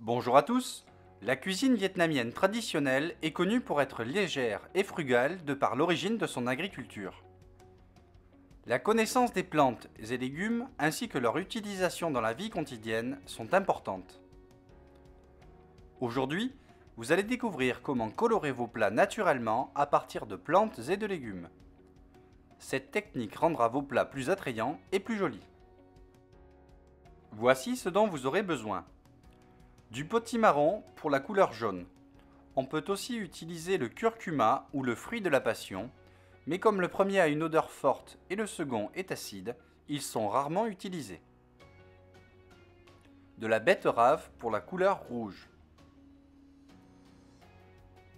Bonjour à tous. La cuisine vietnamienne traditionnelle est connue pour être légère et frugale de par l'origine de son agriculture. La connaissance des plantes et légumes ainsi que leur utilisation dans la vie quotidienne sont importantes. Aujourd'hui, vous allez découvrir comment colorer vos plats naturellement à partir de plantes et de légumes. Cette technique rendra vos plats plus attrayants et plus jolis. Voici ce dont vous aurez besoin. Du potimarron pour la couleur jaune. On peut aussi utiliser le curcuma ou le fruit de la passion, mais comme le premier a une odeur forte et le second est acide, ils sont rarement utilisés. De la betterave pour la couleur rouge.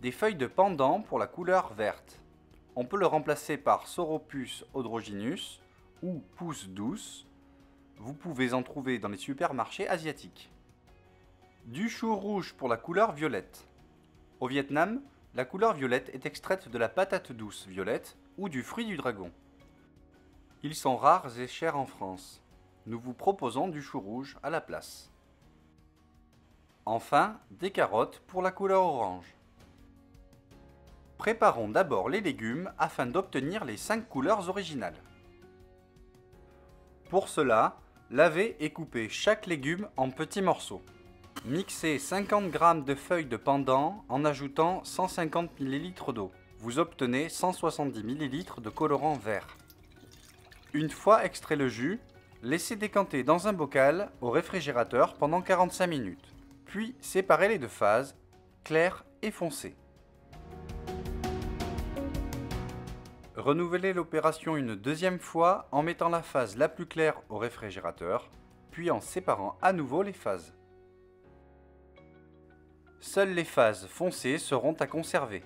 Des feuilles de pandan pour la couleur verte. On peut le remplacer par Sauropus odrogynus ou pousse douce. Vous pouvez en trouver dans les supermarchés asiatiques. Du chou rouge pour la couleur violette. Au Vietnam, la couleur violette est extraite de la patate douce violette ou du fruit du dragon. Ils sont rares et chers en France. Nous vous proposons du chou rouge à la place. Enfin, des carottes pour la couleur orange. Préparons d'abord les légumes afin d'obtenir les 5 couleurs originales. Pour cela, lavez et coupez chaque légume en petits morceaux. Mixez 50 g de feuilles de pandan en ajoutant 150 ml d'eau. Vous obtenez 170 ml de colorant vert. Une fois extrait le jus, laissez décanter dans un bocal au réfrigérateur pendant 45 minutes. Puis séparez les deux phases, claires et foncées. Renouvelez l'opération une deuxième fois en mettant la phase la plus claire au réfrigérateur, puis en séparant à nouveau les phases. Seules les phases foncées seront à conserver.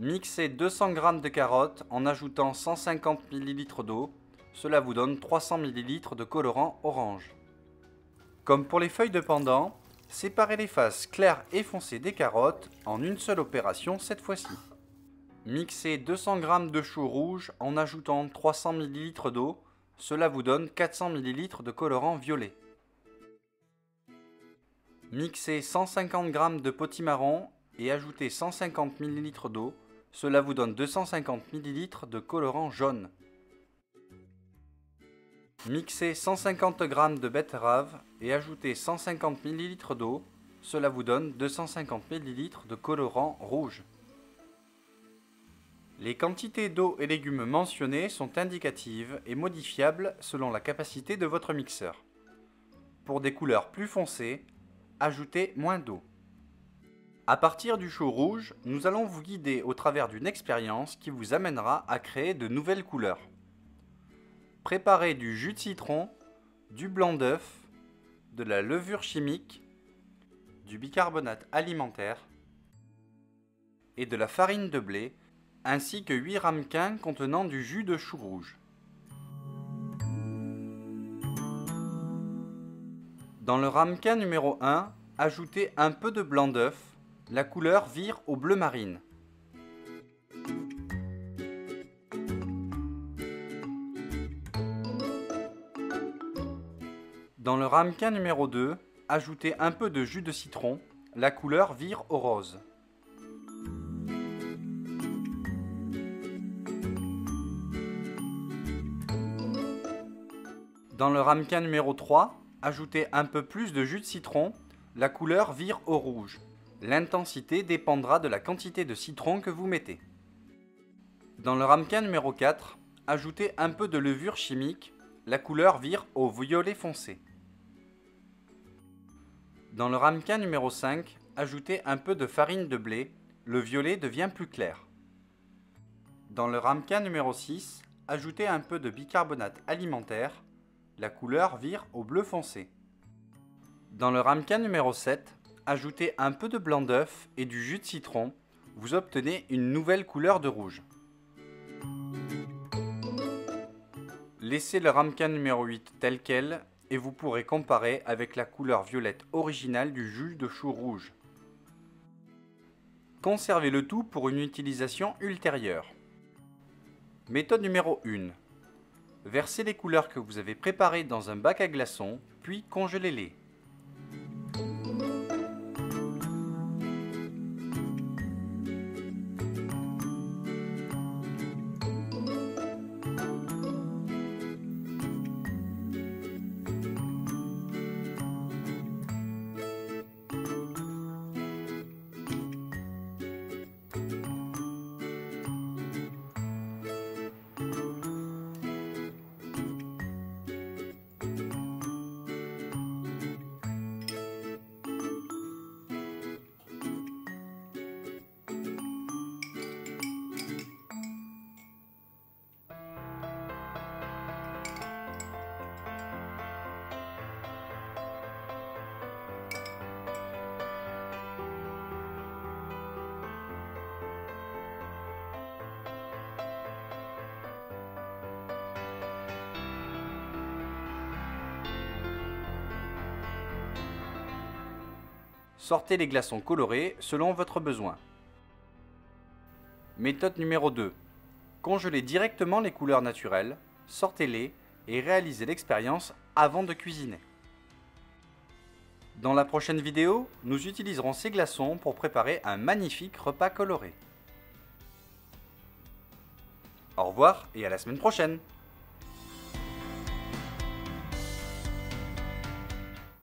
Mixez 200 g de carottes en ajoutant 150 ml d'eau, cela vous donne 300 ml de colorant orange. Comme pour les feuilles de pandan, séparez les phases claires et foncées des carottes en une seule opération cette fois-ci. Mixez 200 g de chou rouge en ajoutant 300 ml d'eau, cela vous donne 400 ml de colorant violet. Mixez 150 g de potimarron et ajoutez 150 ml d'eau, cela vous donne 250 ml de colorant jaune. Mixez 150 g de betterave et ajoutez 150 ml d'eau, cela vous donne 250 ml de colorant rouge. Les quantités d'eau et légumes mentionnées sont indicatives et modifiables selon la capacité de votre mixeur. Pour des couleurs plus foncées, ajoutez moins d'eau. À partir du chou rouge, nous allons vous guider au travers d'une expérience qui vous amènera à créer de nouvelles couleurs. Préparez du jus de citron, du blanc d'œuf, de la levure chimique, du bicarbonate alimentaire et de la farine de blé, ainsi que 8 ramequins contenant du jus de chou rouge. Dans le ramequin numéro 1, ajoutez un peu de blanc d'œuf, la couleur vire au bleu marine. Dans le ramequin numéro 2, ajoutez un peu de jus de citron, la couleur vire au rose. Dans le ramequin numéro 3, ajoutez un peu plus de jus de citron, la couleur vire au rouge. L'intensité dépendra de la quantité de citron que vous mettez. Dans le ramequin numéro 4, ajoutez un peu de levure chimique, la couleur vire au violet foncé. Dans le ramequin numéro 5, ajoutez un peu de farine de blé, le violet devient plus clair. Dans le ramequin numéro 6, ajoutez un peu de bicarbonate alimentaire, la couleur vire au bleu foncé. Dans le ramequin numéro 7, ajoutez un peu de blanc d'œuf et du jus de citron, vous obtenez une nouvelle couleur de rouge. Laissez le ramequin numéro 8 tel quel et vous pourrez comparer avec la couleur violette originale du jus de chou rouge. Conservez le tout pour une utilisation ultérieure. Méthode numéro 1. Versez les couleurs que vous avez préparées dans un bac à glaçons, puis congélez-les. Sortez les glaçons colorés selon votre besoin. Méthode numéro 2. Congelez directement les couleurs naturelles, sortez-les et réalisez l'expérience avant de cuisiner. Dans la prochaine vidéo, nous utiliserons ces glaçons pour préparer un magnifique repas coloré. Au revoir et à la semaine prochaine!